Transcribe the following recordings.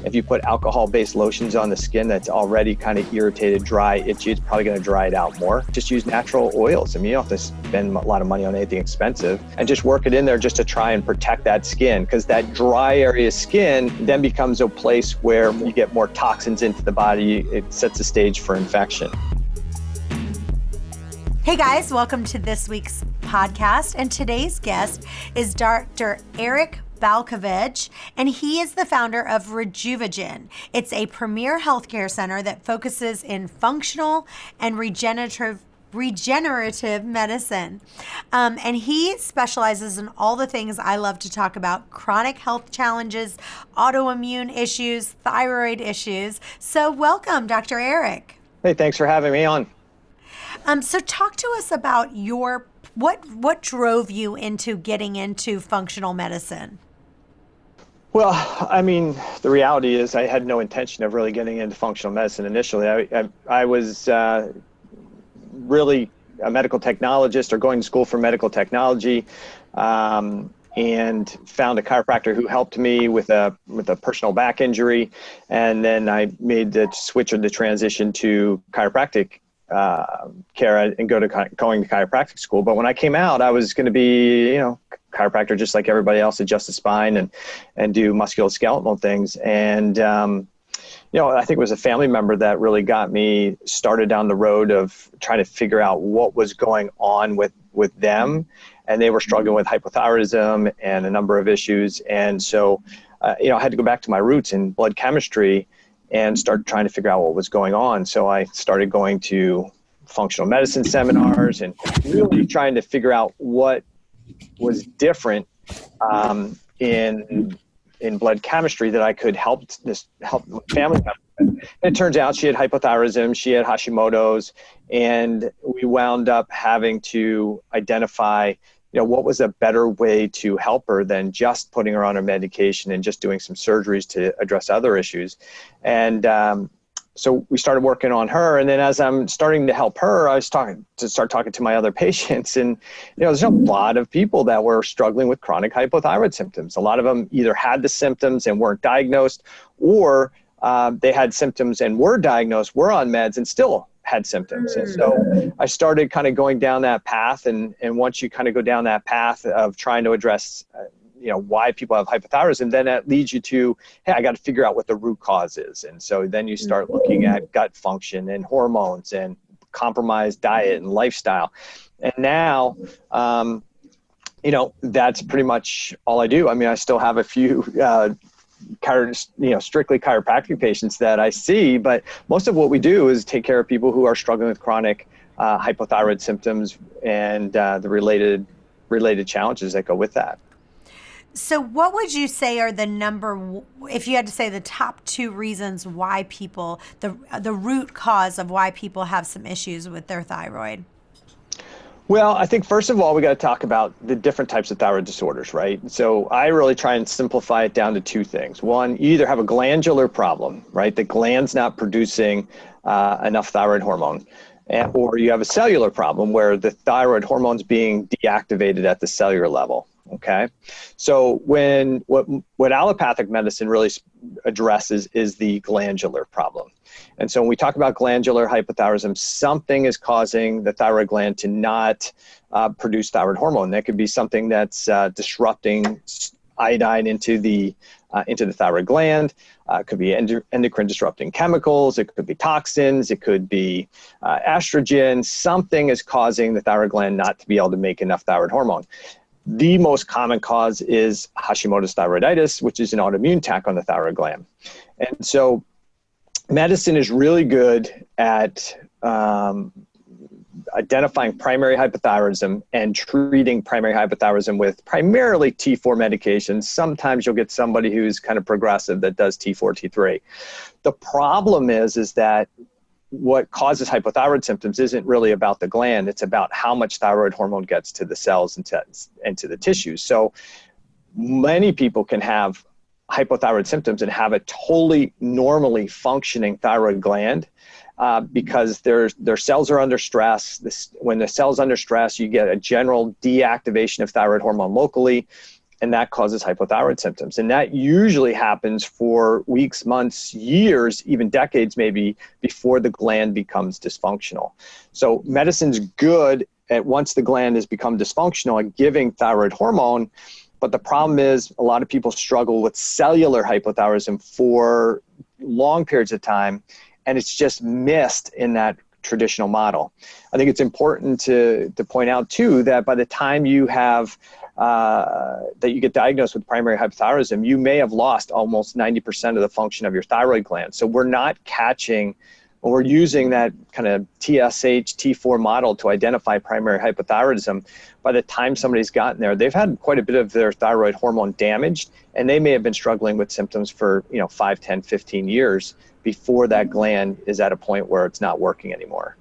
If you put alcohol-based lotions on the skin that's already kind of irritated, dry, itchy, it's probably going to dry it out more. Just use natural oils. I mean, you don't have to spend a lot of money on anything expensive, and just work it in there just to try and protect that skin, because that dry area skin then becomes a place where you get more toxins into the body. It sets the stage for infection. Hey guys, welcome to this week's podcast. And today's guest is Dr. Eric Balcavage, and he is the founder of Rejuvagen. It's a premier healthcare center that focuses in functional and regenerative medicine. And he specializes in all the things I love to talk about: chronic health challenges, autoimmune issues, thyroid issues. So welcome, Dr. Eric. Hey, thanks for having me on. So talk to us about what drove you into getting into functional medicine? Well, I mean, the reality is I had no intention of really getting into functional medicine initially. I was really a medical technologist, or going to school for medical technology, and found a chiropractor who helped me with a personal back injury. And then I made the switch or the transition to chiropractic care and going to chiropractic school. But when I came out, I was going to be, chiropractor just like everybody else, adjust the spine and do musculoskeletal things. And, I think it was a family member that really got me started down the road of trying to figure out what was going on with them. And they were struggling with hypothyroidism and a number of issues. And so, I had to go back to my roots in blood chemistry and start trying to figure out what was going on. So I started going to functional medicine seminars and really trying to figure out what was different in blood chemistry that I could help family members. And it turns out she had hypothyroidism, she had Hashimoto's, and we wound up having to identify what was a better way to help her than just putting her on her medication and just doing some surgeries to address other issues. And so we started working on her. And then as I'm starting to help her, I was talking to my other patients. And, there's a lot of people that were struggling with chronic hypothyroid symptoms. A lot of them either had the symptoms and weren't diagnosed, or they had symptoms and were diagnosed, were on meds, and still had symptoms. And so I started kind of going down that path. And once you kind of go down that path of trying to address, why people have hypothyroidism, then that leads you to, hey, I got to figure out what the root cause is. And so then you start looking at gut function and hormones and compromised diet and lifestyle. And now, that's pretty much all I do. I mean, I still have a few strictly chiropractic patients that I see, but most of what we do is take care of people who are struggling with chronic hypothyroid symptoms and the related challenges that go with that. So what would you say are if you had to say the top two reasons why people, the root cause of why people have some issues with their thyroid? Well, I think first of all, we got to talk about the different types of thyroid disorders, right? So I really try and simplify it down to two things. One, you either have a glandular problem, right? The gland's not producing enough thyroid hormone, or you have a cellular problem where the thyroid hormone's being deactivated at the cellular level. Okay. So what allopathic medicine really addresses is the glandular problem. And so when we talk about glandular hypothyroidism, something is causing the thyroid gland to not produce thyroid hormone. That could be something that's disrupting iodine into the thyroid gland. It could be endocrine disrupting chemicals. It could be toxins. It could be estrogen. Something is causing the thyroid gland not to be able to make enough thyroid hormone. The most common cause is Hashimoto's thyroiditis, which is an autoimmune attack on the thyroid gland. And so medicine is really good at identifying primary hypothyroidism and treating primary hypothyroidism with primarily T4 medications. Sometimes you'll get somebody who's kind of progressive that does T4, T3. The problem is that what causes hypothyroid symptoms isn't really about the gland. It's about how much thyroid hormone gets to the cells and to the tissues. So many people can have hypothyroid symptoms and have a totally normally functioning thyroid gland because their cells are under stress. When the cell's under stress, you get a general deactivation of thyroid hormone locally. and that causes hypothyroid symptoms. And that usually happens for weeks, months, years, even decades maybe, before the gland becomes dysfunctional. So medicine's good at, once the gland has become dysfunctional, at giving thyroid hormone. But the problem is a lot of people struggle with cellular hypothyroidism for long periods of time, and it's just missed in that traditional model. I think it's important to point out too that by the time you have that you get diagnosed with primary hypothyroidism, you may have lost almost 90% of the function of your thyroid gland. So we're not catching, when we're using that kind of TSH, T4 model to identify primary hypothyroidism, by the time somebody's gotten there, they've had quite a bit of their thyroid hormone damaged, and they may have been struggling with symptoms for 5, 10, 15 years before that gland is at a point where it's not working anymore.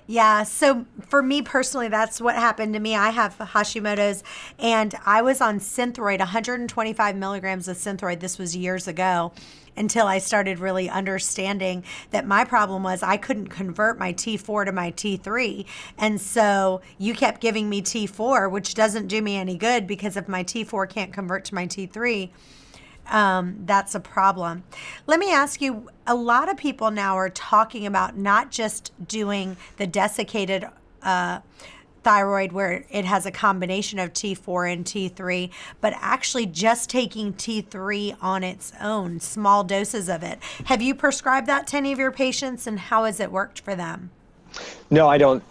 Yeah. So for me personally, that's what happened to me. I have Hashimoto's, and I was on Synthroid, 125 milligrams of Synthroid. This was years ago, until I started really understanding that my problem was I couldn't convert my T4 to my T3. And so you kept giving me T4, which doesn't do me any good, because if my T4 can't convert to my T3, that's a problem. Let me ask you, a lot of people now are talking about not just doing the desiccated thyroid where it has a combination of T4 and T3, but actually just taking T3 on its own, small doses of it. Have you prescribed that to any of your patients, and how has it worked for them? No, I don't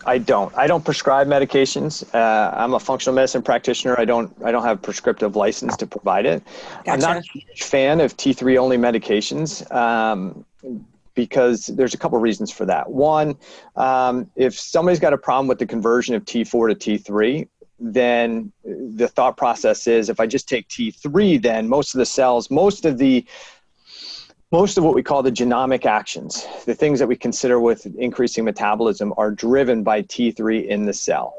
prescribe medications. I'm a functional medicine practitioner. I don't have prescriptive license to provide it. Gotcha. I'm not a huge fan of T3 only medications, because there's a couple reasons for that. One, if somebody's got a problem with the conversion of T4 to T3, then the thought process is, if I just take T3, then most of the cells, most of what we call the genomic actions, the things that we consider with increasing metabolism, are driven by T3 in the cell.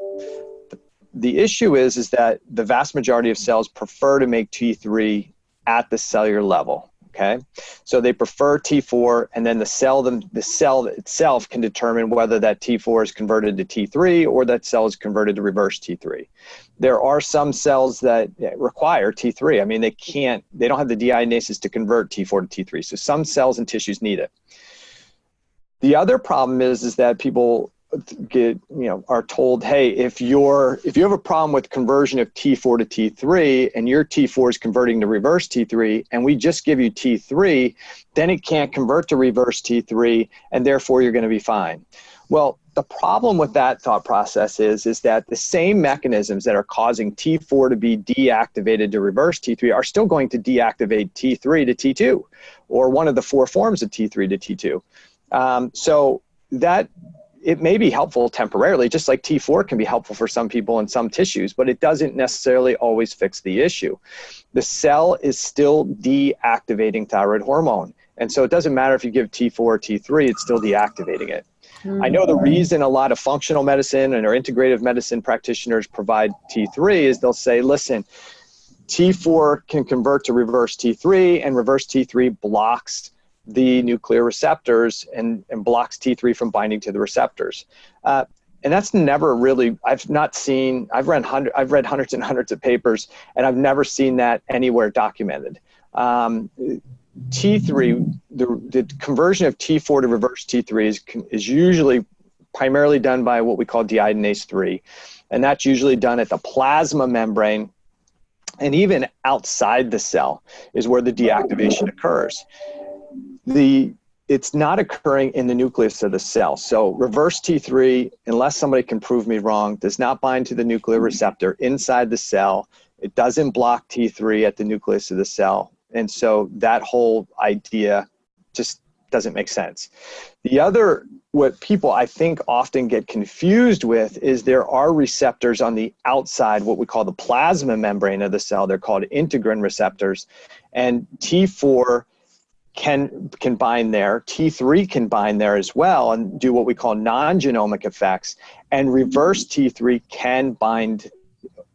The issue is that the vast majority of cells prefer to make T3 at the cellular level. Okay, so they prefer T4, and then the cell itself can determine whether that T4 is converted to T3 or that cell is converted to reverse T3. There are some cells that require T3. I mean, they don't have the deionases to convert T4 to T3. So some cells and tissues need it. The other problem is that people are told, hey, if you have a problem with conversion of T4 to T3 and your T4 is converting to reverse T3, and we just give you T3, then it can't convert to reverse T3, and therefore you're going to be fine. Well, the problem with that thought process is that the same mechanisms that are causing T4 to be deactivated to reverse T3 are still going to deactivate T3 to T2, or one of the 4 forms of T3 to T2. So that it may be helpful temporarily, just like T4 can be helpful for some people in some tissues, but it doesn't necessarily always fix the issue. The cell is still deactivating thyroid hormone. And so it doesn't matter if you give T4 or T3, it's still deactivating it. I know the reason a lot of functional medicine or integrative medicine practitioners provide T3 is they'll say, listen, T4 can convert to reverse T3, and reverse T3 blocks the nuclear receptors and blocks T3 from binding to the receptors. And that's never really, I've read hundreds and hundreds of papers, and I've never seen that anywhere documented. T3, the conversion of T4 to reverse T3 is usually primarily done by what we call deiodinase 3. And that's usually done at the plasma membrane, and even outside the cell is where the deactivation occurs. It's not occurring in the nucleus of the cell. So reverse T3, unless somebody can prove me wrong, does not bind to the nuclear receptor inside the cell. It doesn't block T3 at the nucleus of the cell. And so that whole idea just doesn't make sense. What people I think often get confused with is there are receptors on the outside, what we call the plasma membrane of the cell. They're called integrin receptors. And T4 can bind there. T3 can bind there as well and do what we call non-genomic effects. And reverse T3 can bind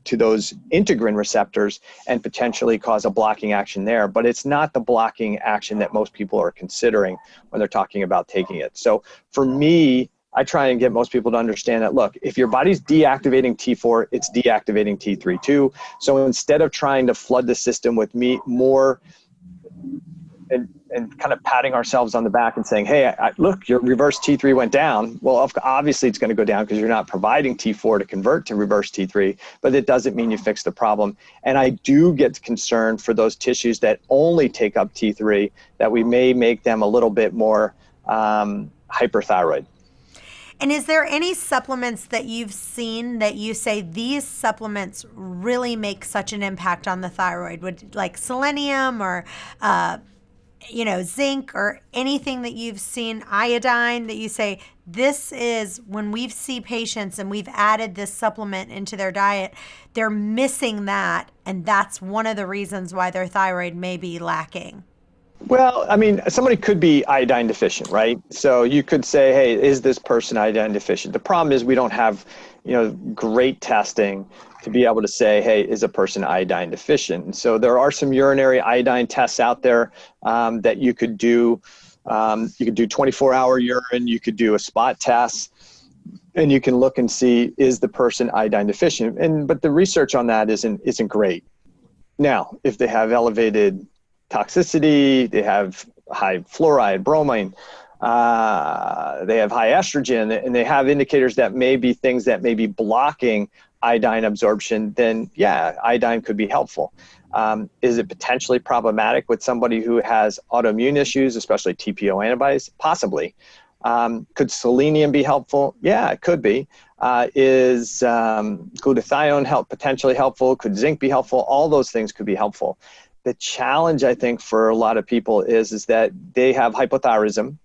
to those integrin receptors and potentially cause a blocking action there. But it's not the blocking action that most people are considering when they're talking about taking it. So for me, I try and get most people to understand that, look, if your body's deactivating T4, it's deactivating T3 too. So instead of trying to flood the system with more and kind of patting ourselves on the back and saying, hey, look, your reverse T3 went down. Well, obviously it's going to go down because you're not providing T4 to convert to reverse T3, but it doesn't mean you fix the problem. And I do get concerned for those tissues that only take up T3, that we may make them a little bit more hyperthyroid. And is there any supplements that you've seen that you say these supplements really make such an impact on the thyroid? Would like selenium or zinc or anything that you've seen, iodine, that you say this is when we see patients and we've added this supplement into their diet, they're missing that, and that's one of the reasons why their thyroid may be lacking? Well, I mean, somebody could be iodine deficient, right? So you could say, hey, is this person iodine deficient? The problem is we don't have, great testing to be able to say, hey, is a person iodine deficient? And so there are some urinary iodine tests out there that you could do. You could do 24-hour urine, you could do a spot test, and you can look and see, is the person iodine deficient? But the research on that isn't great. Now, if they have elevated toxicity, they have high fluoride, bromine, they have high estrogen, and they have indicators that may be things that may be blocking iodine absorption, then yeah, iodine could be helpful. Is it potentially problematic with somebody who has autoimmune issues, especially TPO antibodies? Possibly. Could selenium be helpful? Yeah, it could be. Is glutathione potentially helpful? Could zinc be helpful? All those things could be helpful. The challenge, I think, for a lot of people is that they have hypothyroidism,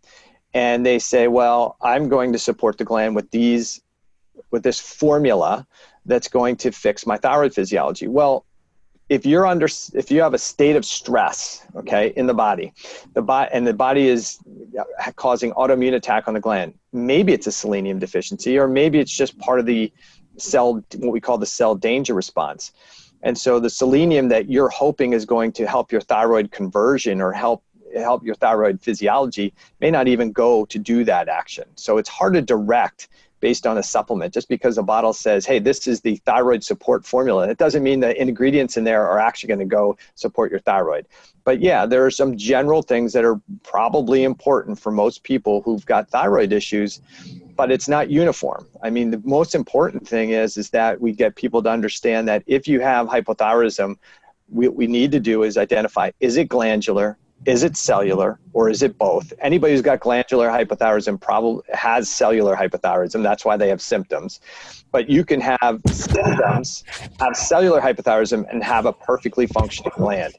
and they say, well, I'm going to support the gland with this formula that's going to fix my thyroid physiology. Well, if you have a state of stress, okay, in the body, and the body is causing autoimmune attack on the gland, maybe it's a selenium deficiency, or maybe it's just part of the cell, what we call the cell danger response. And so the selenium that you're hoping is going to help your thyroid conversion or help your thyroid physiology may not even go to do that action. So it's hard to direct based on a supplement. Just because a bottle says, hey, this is the thyroid support formula, it doesn't mean the ingredients in there are actually going to go support your thyroid. But yeah, there are some general things that are probably important for most people who've got thyroid issues, but it's not uniform. I mean, the most important thing is that we get people to understand that if you have hypothyroidism, what we need to do is identify, is it glandular, is it cellular, or is it both? Anybody who's got glandular hypothyroidism probably has cellular hypothyroidism. That's why they have symptoms. But you can have symptoms, have cellular hypothyroidism, and have a perfectly functioning gland.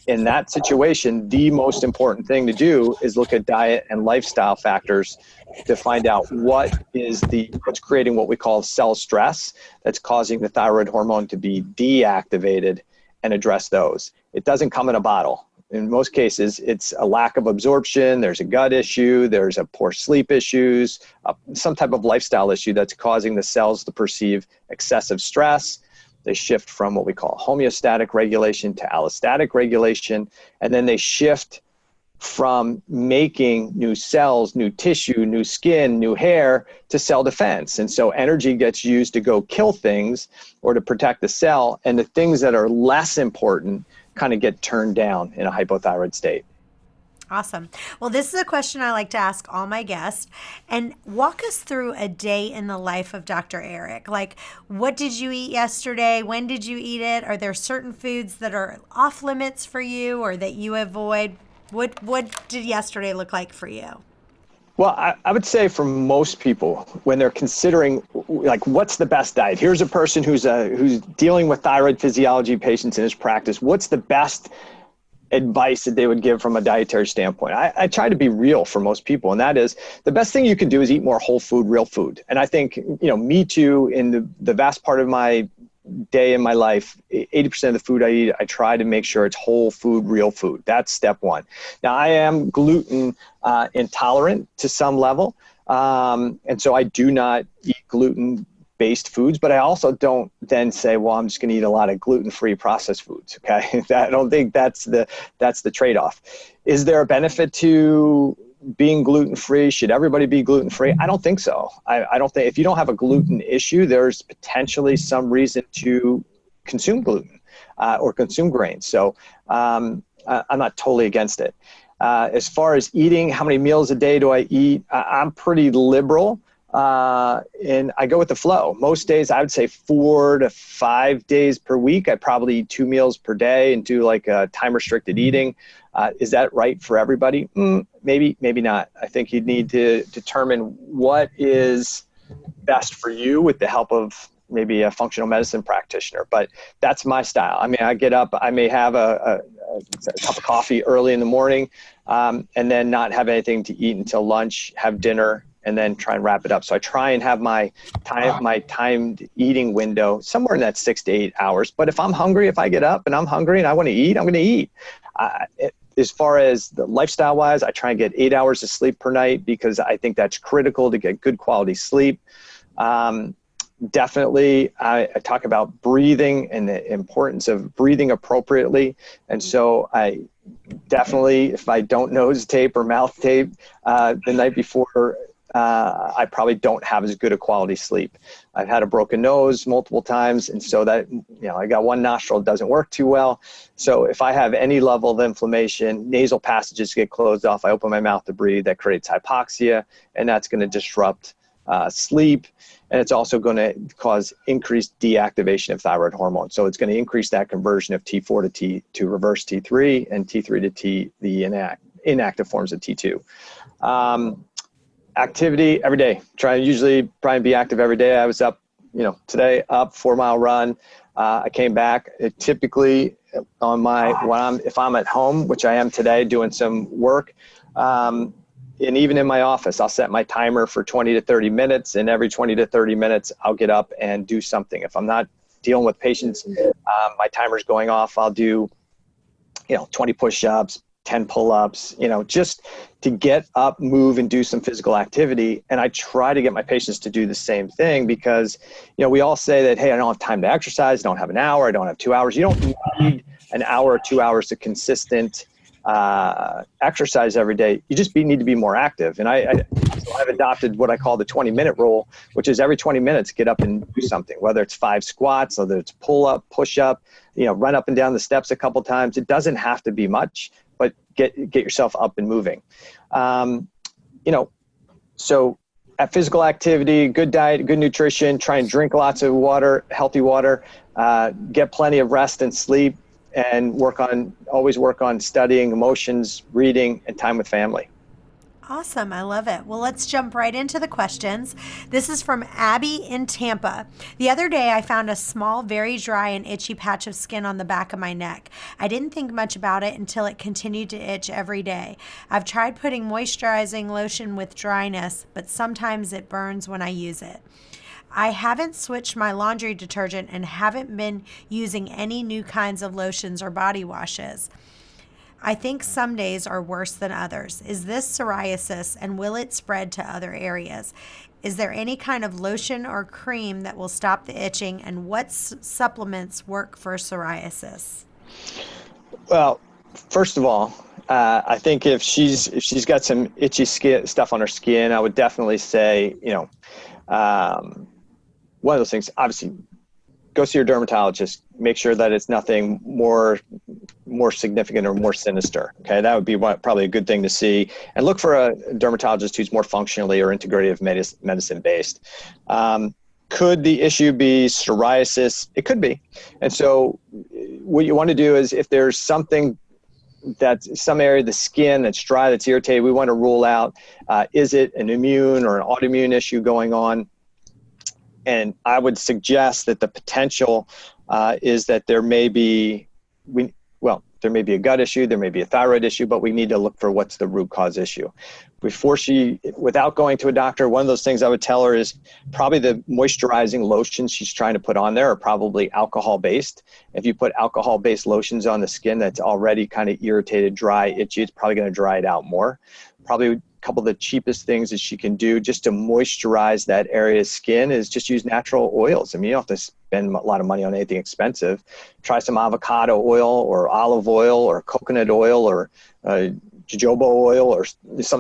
In that situation, the most important thing to do is look at diet and lifestyle factors to find out what's creating what we call cell stress that's causing the thyroid hormone to be deactivated, and address those. It doesn't come in a bottle. In most cases, it's a lack of absorption, there's a gut issue, there's a poor sleep issues, some type of lifestyle issue that's causing the cells to perceive excessive stress. They shift from what we call homeostatic regulation to allostatic regulation, and then they shift from making new cells, new tissue, new skin, new hair to cell defense. And so energy gets used to go kill things or to protect the cell, and the things that are less important kind of get turned down in a hypothyroid state. Awesome. Well, this is a question I like to ask all my guests. And walk us through a day in the life of Dr. Eric. Like, what did you eat yesterday? When did you eat it? Are there certain foods that are off limits for you or that you avoid? What did yesterday look like for you? Well, I would say for most people, when they're considering, like, what's the best diet? Here's a person who's dealing with thyroid physiology patients in his practice. What's the best advice that they would give from a dietary standpoint? I try to be real for most people, and that is the best thing you can do is eat more whole food, real food. And I think, me too, in the vast part of my day in my life, 80% of the food I eat, I try to make sure it's whole food, real food. That's step one. Now, I am gluten intolerant to some level, and so I do not eat gluten-based foods, but I also don't then say, well, I'm just going to eat a lot of gluten-free processed foods. Okay, I don't think that's the trade-off. Is there a benefit to being gluten-free, should everybody be gluten-free? I don't think so. I don't think, if you don't have a gluten issue, there's potentially some reason to consume gluten or consume grains. So I'm not totally against it. As far as eating, how many meals a day do I eat? I'm pretty liberal. And I go with the flow. Most days, I would say 4 to 5 days per week, I probably eat 2 meals per day and do like a time restricted eating. Is that right for everybody? Maybe, maybe not. I think you'd need to determine what is best for you with the help of maybe a functional medicine practitioner, but that's my style. I mean, I get up, I may have a cup of coffee early in the morning, and then not have anything to eat until lunch, have dinner, and then try and wrap it up. So I try and have my timed eating window somewhere in that 6 to 8 hours. But if I'm hungry, if I get up and I'm hungry and I want to eat, I'm going to eat. As far as the lifestyle wise, I try and get 8 hours of sleep per night because I think that's critical to get good quality sleep. Definitely, I talk about breathing and the importance of breathing appropriately. And so I definitely, if I don't nose tape or mouth tape the night before, I probably don't have as good a quality sleep. I've had a broken nose multiple times, and so that, I got one nostril, doesn't work too well. So if I have any level of inflammation, nasal passages get closed off, I open my mouth to breathe, that creates hypoxia, and that's going to disrupt sleep. And it's also going to cause increased deactivation of thyroid hormone. So it's going to increase that conversion of T4 to reverse T3 and T3 to T, the inactive forms of T2. Activity every day. Try to usually be active every day. I was up, today up 4-mile run. I came back. Typically on if I'm at home, which I am today, doing some work, and even in my office, I'll set my timer for 20 to 30 minutes, and every 20 to 30 minutes, I'll get up and do something. If I'm not dealing with patients, my timer's going off, I'll do, 20 push-ups, 10 pull-ups, just to get up, move, and do some physical activity. And I try to get my patients to do the same thing because, we all say that, hey, I don't have time to exercise, I don't have an hour, I don't have 2 hours. You don't need an hour or 2 hours of consistent exercise every day. You just need to be more active. And I've adopted what I call the 20-minute rule, which is every 20 minutes, get up and do something, whether it's 5 squats, whether it's pull up, push up, run up and down the steps a couple times. It doesn't have to be much, but get yourself up and moving. So at physical activity, good diet, good nutrition, try and drink lots of water, healthy water, get plenty of rest and sleep, and always work on studying, emotions, reading, and time with family. Awesome. I love it. Well, let's jump right into the questions. This is from Abby in Tampa. The other day, I found a small, very dry and itchy patch of skin on the back of my neck. I didn't think much about it until it continued to itch every day. I've tried putting moisturizing lotion with dryness, but sometimes it burns when I use it. I haven't switched my laundry detergent and haven't been using any new kinds of lotions or body washes. I think some days are worse than others. Is this psoriasis, and will it spread to other areas? Is there any kind of lotion or cream that will stop the itching, and what supplements work for psoriasis? Well, first of all, I think if she's got some itchy stuff on her skin, I would definitely say, one of those things, obviously, go see your dermatologist. Make sure that it's nothing more significant or more sinister. Okay, that would be probably a good thing to see. And look for a dermatologist who's more functionally or integrative medicine based. Could the issue be psoriasis? It could be. And so what you want to do is, if there's something that's some area of the skin that's dry, that's irritated, we want to rule out, is it an immune or an autoimmune issue going on? And I would suggest that the potential is that there may be a gut issue, there may be a thyroid issue, but we need to look for what's the root cause issue. Without going to a doctor, one of those things I would tell her is probably the moisturizing lotions she's trying to put on there are probably alcohol-based. If you put alcohol-based lotions on the skin that's already kind of irritated, dry, itchy, it's probably going to dry it out more. Probably a couple of the cheapest things that she can do just to moisturize that area's skin is just use natural oils. I mean, you don't have to spend a lot of money on anything expensive. Try some avocado oil or olive oil or coconut oil or jojoba oil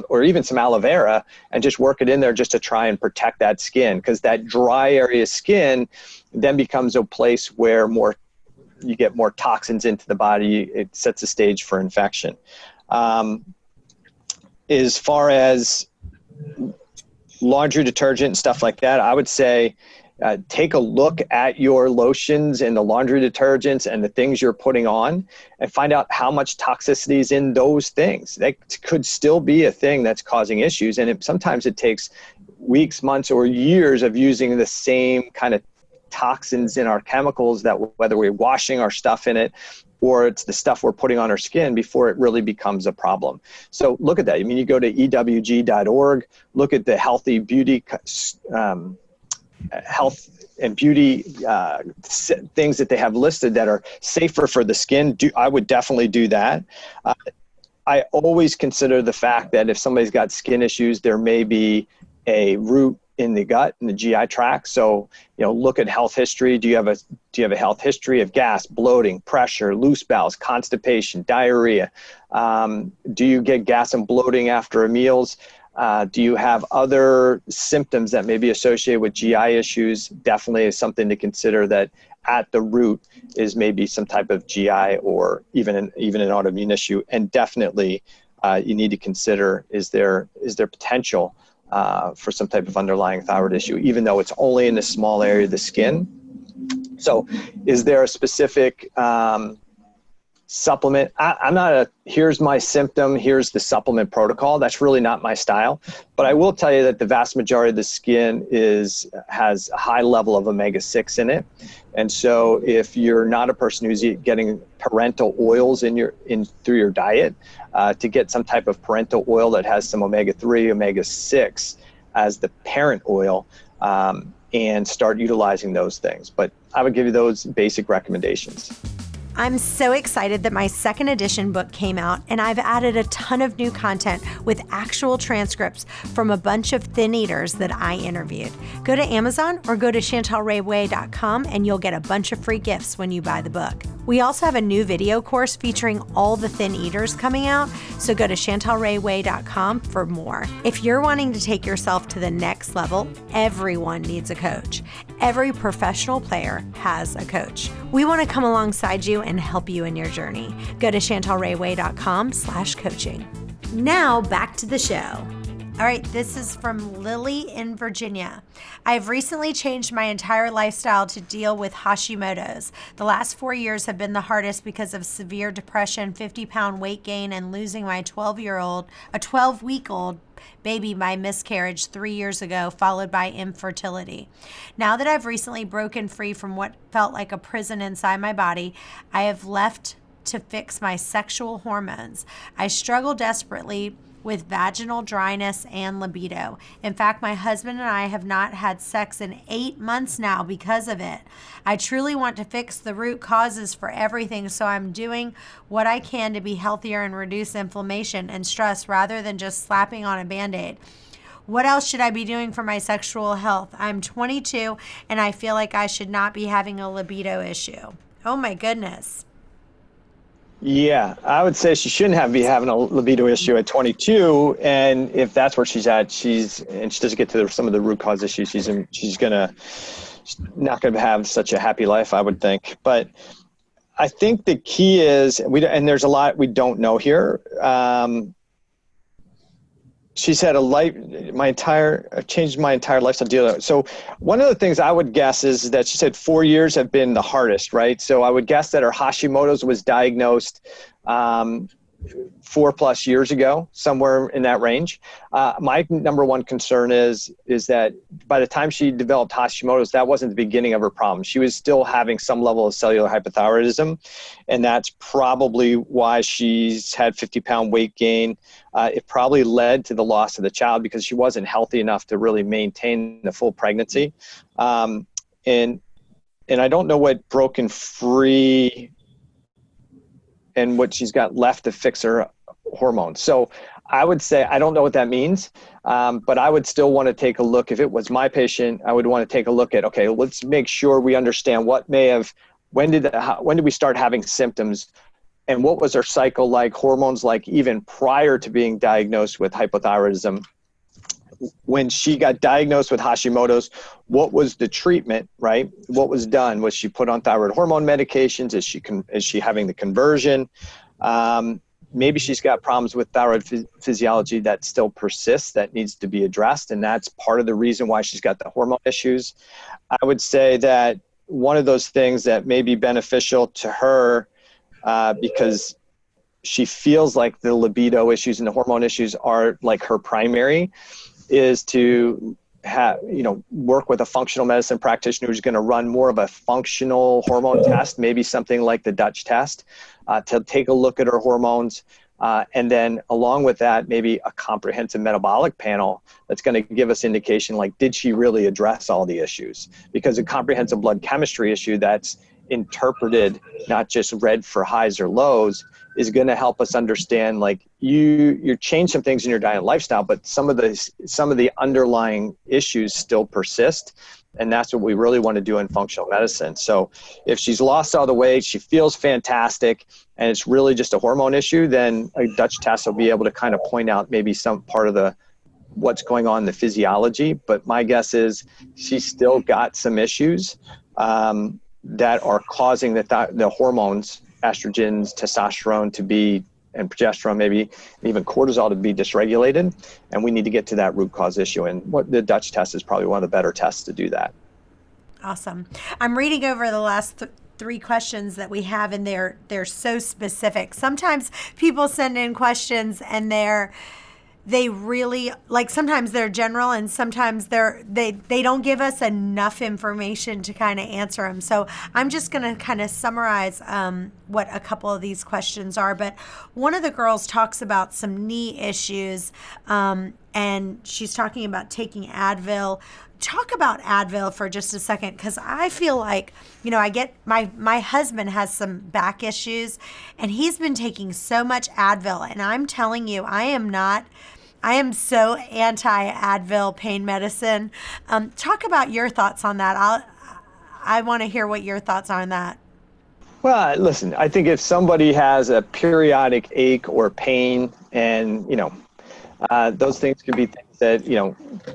or even some aloe vera, and just work it in there just to try and protect that skin, because that dry area skin then becomes a place where you get more toxins into the body. It sets the stage for infection. As far as laundry detergent and stuff like that, I would say take a look at your lotions and the laundry detergents and the things you're putting on, and find out how much toxicity is in those things. That could still be a thing that's causing issues. And sometimes it takes weeks, months, or years of using the same kind of toxins in our chemicals, that whether we're washing our stuff in it or it's the stuff we're putting on our skin, before it really becomes a problem. So look at that. I mean, you go to ewg.org, look at the healthy beauty, health and beauty things that they have listed that are safer for the skin. I would definitely do that. I always consider the fact that if somebody's got skin issues, there may be a root in the gut, in the GI tract. So, look at health history. Do you have a health history of gas, bloating, pressure, loose bowels, constipation, diarrhea? Do you get gas and bloating after meals? Do you have other symptoms that may be associated with GI issues? Definitely is something to consider, that at the root is maybe some type of GI or even an autoimmune issue. And definitely you need to consider, is there potential for some type of underlying thyroid issue, even though it's only in a small area of the skin. So is there a specific supplement? I'm not here's my symptom, here's the supplement protocol. That's really not my style. But I will tell you that the vast majority of the skin has a high level of omega-6 in it. And so if you're not a person who's getting parental oils through your diet, to get some type of parental oil that has some omega-3, omega-6 as the parent oil, and start utilizing those things. But I would give you those basic recommendations. I'm so excited that my second edition book came out, and I've added a ton of new content with actual transcripts from a bunch of thin eaters that I interviewed. Go to Amazon or go to chantelrayway.com and you'll get a bunch of free gifts when you buy the book. We also have a new video course featuring all the thin eaters coming out, so go to chantelrayway.com for more. If you're wanting to take yourself to the next level, everyone needs a coach. Every professional player has a coach. We want to come alongside you and help you in your journey. Go to chantelrayway.com/coaching. Now back to the show. All right, this is from Lily in Virginia. I've recently changed my entire lifestyle to deal with Hashimoto's. The last 4 years have been the hardest because of severe depression, 50-pound weight gain, and losing my 12-week-old baby by miscarriage 3 years ago, followed by infertility. Now that I've recently broken free from what felt like a prison inside my body, I have left to fix my sexual hormones. I struggle desperately with vaginal dryness and libido. In fact, my husband and I have not had sex in 8 months now because of it. I truly want to fix the root causes for everything, so I'm doing what I can to be healthier and reduce inflammation and stress rather than just slapping on a Band-Aid. What else should I be doing for my sexual health? I'm 22 and I feel like I should not be having a libido issue. Oh my goodness. Yeah, I would say she shouldn't be having a libido issue at 22. And if that's where she's at, and she doesn't get to some of the root cause issues, she's not going to have such a happy life, I would think. But I think the key is, and there's a lot we don't know here. She's had I've changed my entire lifestyle deal. So one of the things I would guess is that she said 4 years have been the hardest, right? So I would guess that her Hashimoto's was diagnosed 4+ years ago, somewhere in that range. My number one concern is that by the time she developed Hashimoto's, that wasn't the beginning of her problem. She was still having some level of cellular hypothyroidism, and that's probably why she's had 50-pound weight gain. It probably led to the loss of the child because she wasn't healthy enough to really maintain the full pregnancy. And I don't know what broken free and what she's got left to fix her hormones. So I would say, I don't know what that means, but I would still want to take a look. If it was my patient, I would want to take a look at, okay, let's make sure we understand when did we start having symptoms, and what was her cycle like, hormones like, even prior to being diagnosed with hypothyroidism. When she got diagnosed with Hashimoto's, what was the treatment, right? What was done? Was she put on thyroid hormone medications? Is she having the conversion? Maybe she's got problems with thyroid physiology that still persists, that needs to be addressed. And that's part of the reason why she's got the hormone issues. I would say that one of those things that may be beneficial to her, because she feels like the libido issues and the hormone issues are like her primary, is to work with a functional medicine practitioner who's going to run more of a functional hormone test, maybe something like the Dutch test, to take a look at her hormones. And then along with that, maybe a comprehensive metabolic panel that's going to give us indication, like, did she really address all the issues? Because a comprehensive blood chemistry issue that's interpreted, not just read for highs or lows, is going to help us understand, like, you change some things in your diet and lifestyle, but some of the underlying issues still persist. And that's what we really want to do in functional medicine. So if she's lost all the weight, she feels fantastic, and it's really just a hormone issue, then a Dutch test will be able to kind of point out maybe some part of what's going on in the physiology. But my guess is she's still got some issues that are causing the hormones, estrogens, testosterone to be, and progesterone maybe, and even cortisol to be dysregulated. And we need to get to that root cause issue. And what the Dutch test is probably one of the better tests to do that. Awesome. I'm reading over the last three questions that we have, and they're so specific. Sometimes people send in questions and they really, like, sometimes they're general and sometimes they don't give us enough information to kind of answer them. So I'm just going to kind of summarize what a couple of these questions are. But one of the girls talks about some knee issues, and she's talking about taking Advil. Talk about Advil for just a second, because I feel like, I get my husband has some back issues, and he's been taking so much Advil, and I'm telling you, I am so anti-Advil pain medicine. Talk about your thoughts on that. I want to hear what your thoughts are on that. Well, listen, I think if somebody has a periodic ache or pain, and those things can be things that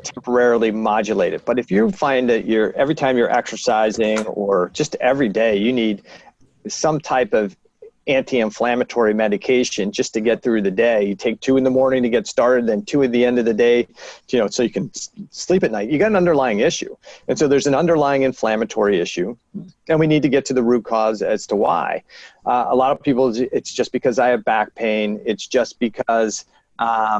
temporarily modulate it. But if you find that every time you're exercising or just every day, you need some type of anti-inflammatory medication just to get through the day. You take 2 in the morning to get started, then 2 at the end of the day, so you can sleep at night. You got an underlying issue. And so there's an underlying inflammatory issue, and we need to get to the root cause as to why. A lot of people, it's just because I have back pain. It's just because, I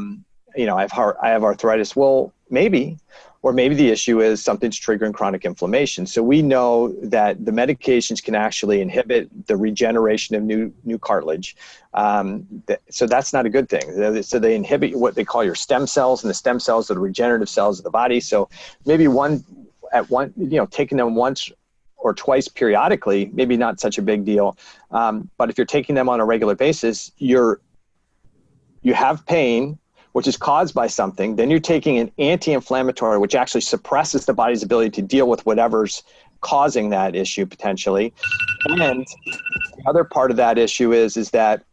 have arthritis. Well, maybe. Or maybe the issue is something's triggering chronic inflammation. So we know that the medications can actually inhibit the regeneration of new cartilage. So that's not a good thing. So they inhibit what they call your stem cells, and the stem cells are the regenerative cells of the body. So maybe taking them once or twice periodically, maybe not such a big deal. But if you're taking them on a regular basis, you have pain, which is caused by something, then you're taking an anti-inflammatory, which actually suppresses the body's ability to deal with whatever's causing that issue potentially. And the other part of that issue is that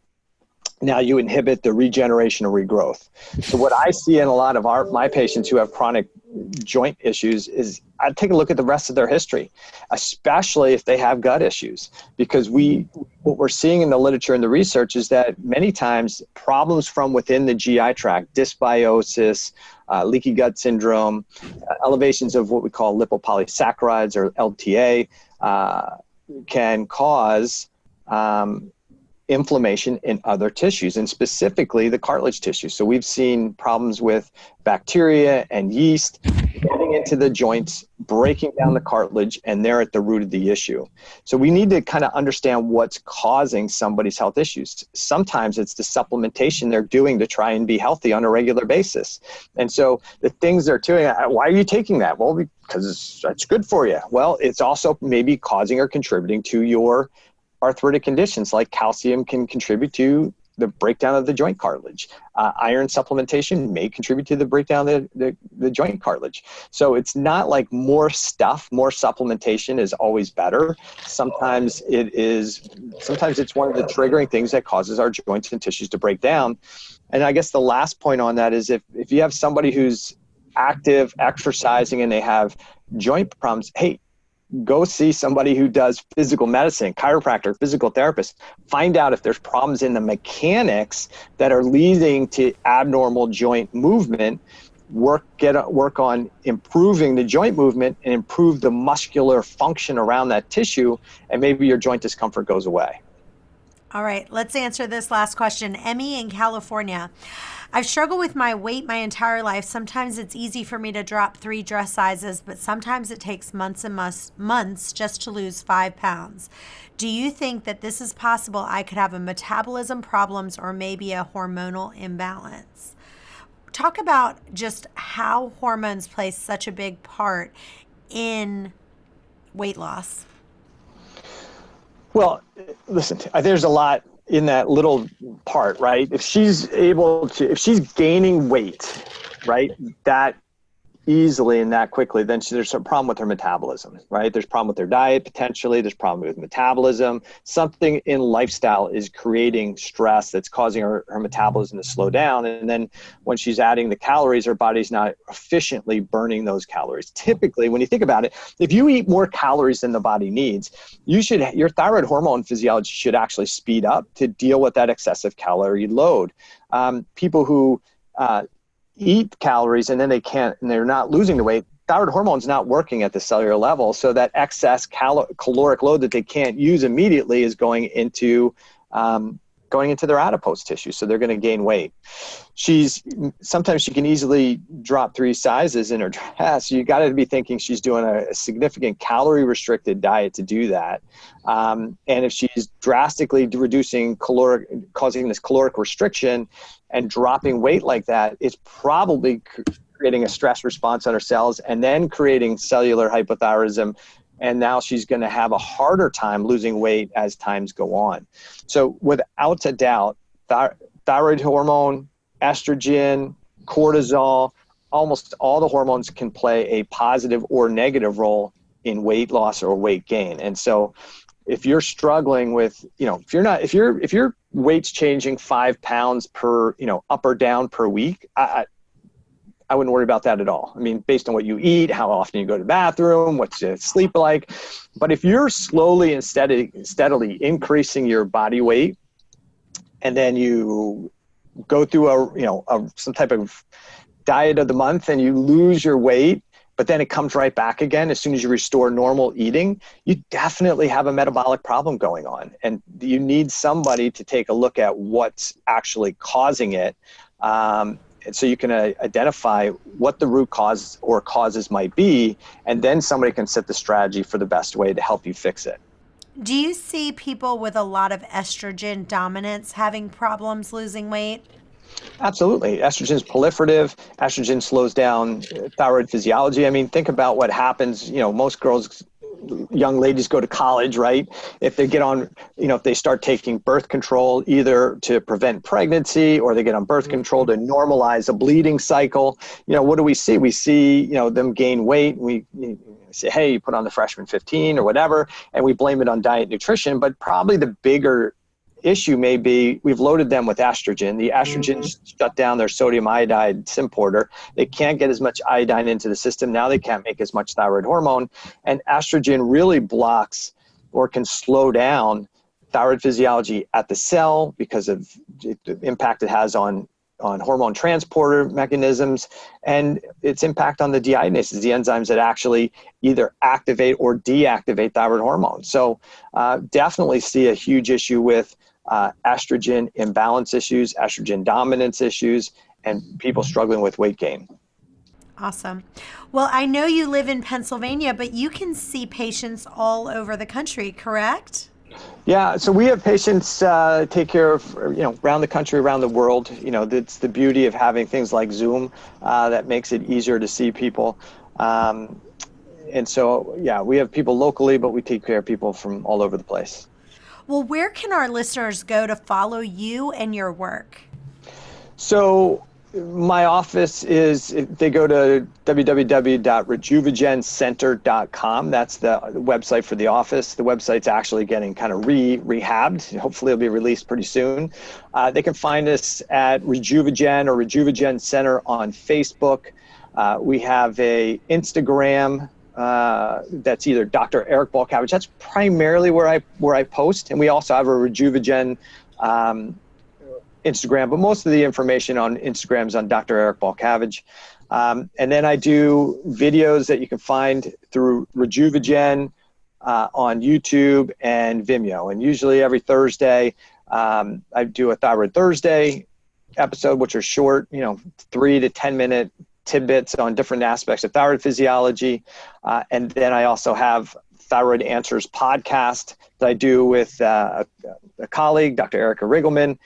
now you inhibit the regeneration or regrowth. So what I see in a lot of my patients who have chronic joint issues is I take a look at the rest of their history, especially if they have gut issues, because what we're seeing in the literature and the research is that many times problems from within the GI tract, dysbiosis, leaky gut syndrome, elevations of what we call lipopolysaccharides or LTA, can cause inflammation in other tissues, and specifically the cartilage tissue. So we've seen problems with bacteria and yeast getting into the joints, breaking down the cartilage, and they're at the root of the issue. So we need to kind of understand what's causing somebody's health issues. Sometimes it's the supplementation they're doing to try and be healthy on a regular basis. And so the things they're doing, why are you taking that? Well, because it's good for you. Well, it's also maybe causing or contributing to your arthritic conditions, like calcium can contribute to the breakdown of the joint cartilage. Iron supplementation may contribute to the breakdown of the joint cartilage. So it's not like more supplementation is always better. Sometimes it's one of the triggering things that causes our joints and tissues to break down. And I guess the last point on that is if you have somebody who's active, exercising, and they have joint problems, hey, go see somebody who does physical medicine, chiropractor, physical therapist. Find out if there's problems in the mechanics that are leading to abnormal joint movement. Work on improving the joint movement and improve the muscular function around that tissue, and maybe your joint discomfort goes away. All right, let's answer this last question. Emmy in California. I've struggled with my weight my entire life. Sometimes it's easy for me to drop 3 dress sizes, but sometimes it takes months and months just to lose 5 pounds. Do you think that this is possible? I could have a metabolism problems or maybe a hormonal imbalance. Talk about just how hormones play such a big part in weight loss. Well, listen, there's a lot in that little part, right? If she's gaining weight, right, that easily and that quickly, then there's a problem with her metabolism, right? There's a problem with her diet, potentially. There's a problem with metabolism. Something in lifestyle is creating stress that's causing her metabolism to slow down. And then when she's adding the calories, her body's not efficiently burning those calories. Typically, when you think about it, if you eat more calories than the body needs, your thyroid hormone physiology should actually speed up to deal with that excessive calorie load. People who eat calories and then they're not losing the weight, thyroid hormone's not working at the cellular level. So that excess caloric load that they can't use immediately is going into their adipose tissue. So they're going to gain weight. Sometimes she can easily drop 3 sizes in her dress. You got to be thinking she's doing a significant calorie restricted diet to do that. And if she's drastically reducing causing this caloric restriction and dropping weight like that, it's probably creating a stress response on her cells and then creating cellular hypothyroidism. And now she's going to have a harder time losing weight as times go on. So without a doubt, thyroid hormone, estrogen, cortisol, almost all the hormones can play a positive or negative role in weight loss or weight gain. And so if you're struggling with, if your weight's changing 5 pounds per, up or down per week, I wouldn't worry about that at all. I mean, based on what you eat, how often you go to the bathroom, what's your sleep like. But if you're slowly and steadily increasing your body weight, and then you go through some type of diet of the month and you lose your weight, but then it comes right back again as soon as you restore normal eating, you definitely have a metabolic problem going on. And you need somebody to take a look at what's actually causing it. So you can identify what the root cause or causes might be, and then somebody can set the strategy for the best way to help you fix it. Do you see people with a lot of estrogen dominance having problems losing weight? Absolutely. Estrogen is proliferative. Estrogen slows down thyroid physiology. I mean, think about what happens. Most young ladies go to college, right? If they get on, if they start taking birth control either to prevent pregnancy or they get on birth control to normalize a bleeding cycle, what do we see? We see, them gain weight. We say, hey, you put on the freshman 15 or whatever, and we blame it on diet nutrition. But probably the bigger issue may be we've loaded them with estrogen. The estrogen shut down their sodium iodide symporter. They can't get as much iodine into the system. Now they can't make as much thyroid hormone. And estrogen really blocks or can slow down thyroid physiology at the cell because of the impact it has on hormone transporter mechanisms and its impact on the deiodinases, the enzymes that actually either activate or deactivate thyroid hormone. So definitely see a huge issue with estrogen imbalance issues, estrogen dominance issues, and people struggling with weight gain. Awesome. Well, I know you live in Pennsylvania, but you can see patients all over the country, correct? Yeah, so we have patients take care of, around the country, around the world. It's the beauty of having things like Zoom that makes it easier to see people. And so, yeah, we have people locally, but we take care of people from all over the place. Well, where can our listeners go to follow you and your work? So my office they go to www.rejuvagencenter.com. That's the website for the office. The website's actually getting kind of rehabbed. Hopefully it'll be released pretty soon. They can find us at Rejuvagen or Rejuvagen Center on Facebook. We have a Instagram that's either Dr. Eric Balcavage. That's primarily where I post, and we also have a Rejuvagen Instagram, but most of the information on Instagram is on Dr. Eric Balcavage. And then I do videos that you can find through Rejuvagen on YouTube and Vimeo. And usually every Thursday, I do a Thyroid Thursday episode, which are short, 3 to 10 minute tidbits on different aspects of thyroid physiology. And then I also have Thyroid Answers podcast that I do with a colleague, Dr. Erica Riggleman.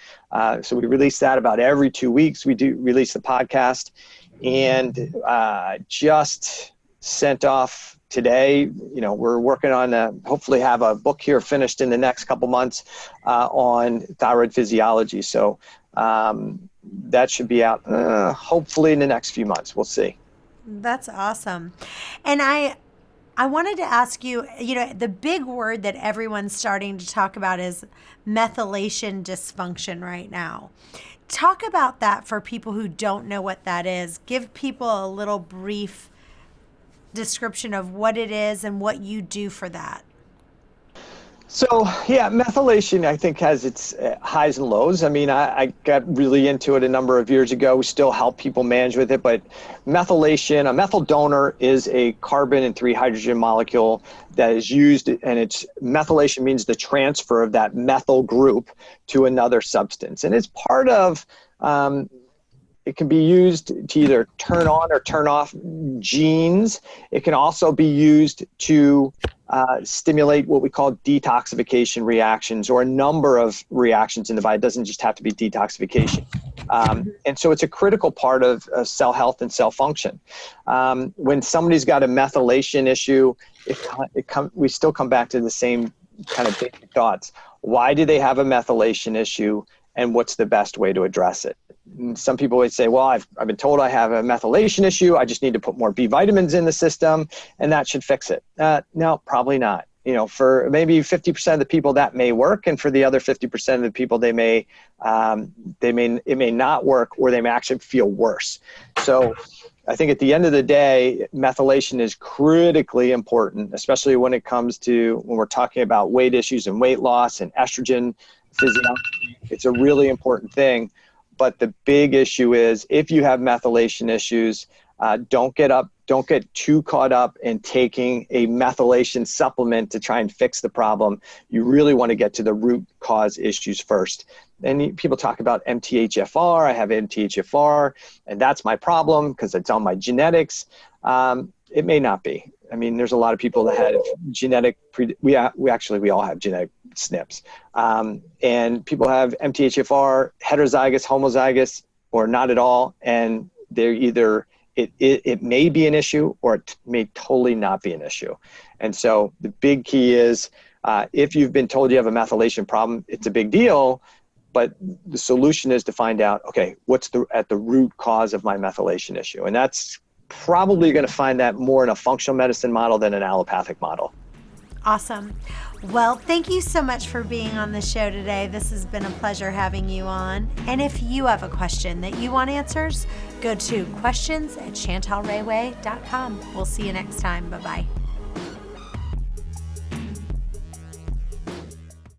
So we release that about every 2 weeks. We do release the podcast, and just sent off today. We're working on hopefully have a book here finished in the next couple months on thyroid physiology. So that should be out hopefully in the next few months. We'll see. That's awesome. And I wanted to ask you, the big word that everyone's starting to talk about is methylation dysfunction right now. Talk about that for people who don't know what that is. Give people a little brief description of what it is and what you do for that. So, yeah, methylation, I think, has its highs and lows. I mean, I got really into it a number of years ago. We still help people manage with it, but methylation, a methyl donor is a carbon and 3 hydrogen molecule that is used, and methylation means the transfer of that methyl group to another substance. And it's part of, it can be used to either turn on or turn off genes. It can also be used to stimulate what we call detoxification reactions, or a number of reactions in the body. It doesn't just have to be detoxification. And so it's a critical part of cell health and cell function. When somebody's got a methylation issue, we still come back to the same kind of basic thoughts. Why do they have a methylation issue, and what's the best way to address it? And some people would say, well, I've been told I have a methylation issue. I just need to put more B vitamins in the system, and that should fix it. No, probably not. For maybe 50% of the people that may work, and for the other 50% of the people, it may not work, or they may actually feel worse. So I think at the end of the day, methylation is critically important, especially when we're talking about weight issues and weight loss and estrogen physiology. It's a really important thing. But the big issue is, if you have methylation issues, don't get too caught up in taking a methylation supplement to try and fix the problem. You really want to get to the root cause issues first. And people talk about MTHFR. I have MTHFR, and that's my problem because it's on my genetics. It may not be. I mean, there's a lot of people that have we all have genetic SNPs. And people have MTHFR, heterozygous, homozygous, or not at all. And they're either, it may be an issue, or it may totally not be an issue. And so the big key is, if you've been told you have a methylation problem, it's a big deal. But the solution is to find out, okay, what's at the root cause of my methylation issue? And that's probably going to find that more in a functional medicine model than an allopathic model. Awesome. Well, thank you so much for being on the show today. This has been a pleasure having you on. And if you have a question that you want answers, go to questions@chantalrayway.com. We'll see you next time. Bye-bye.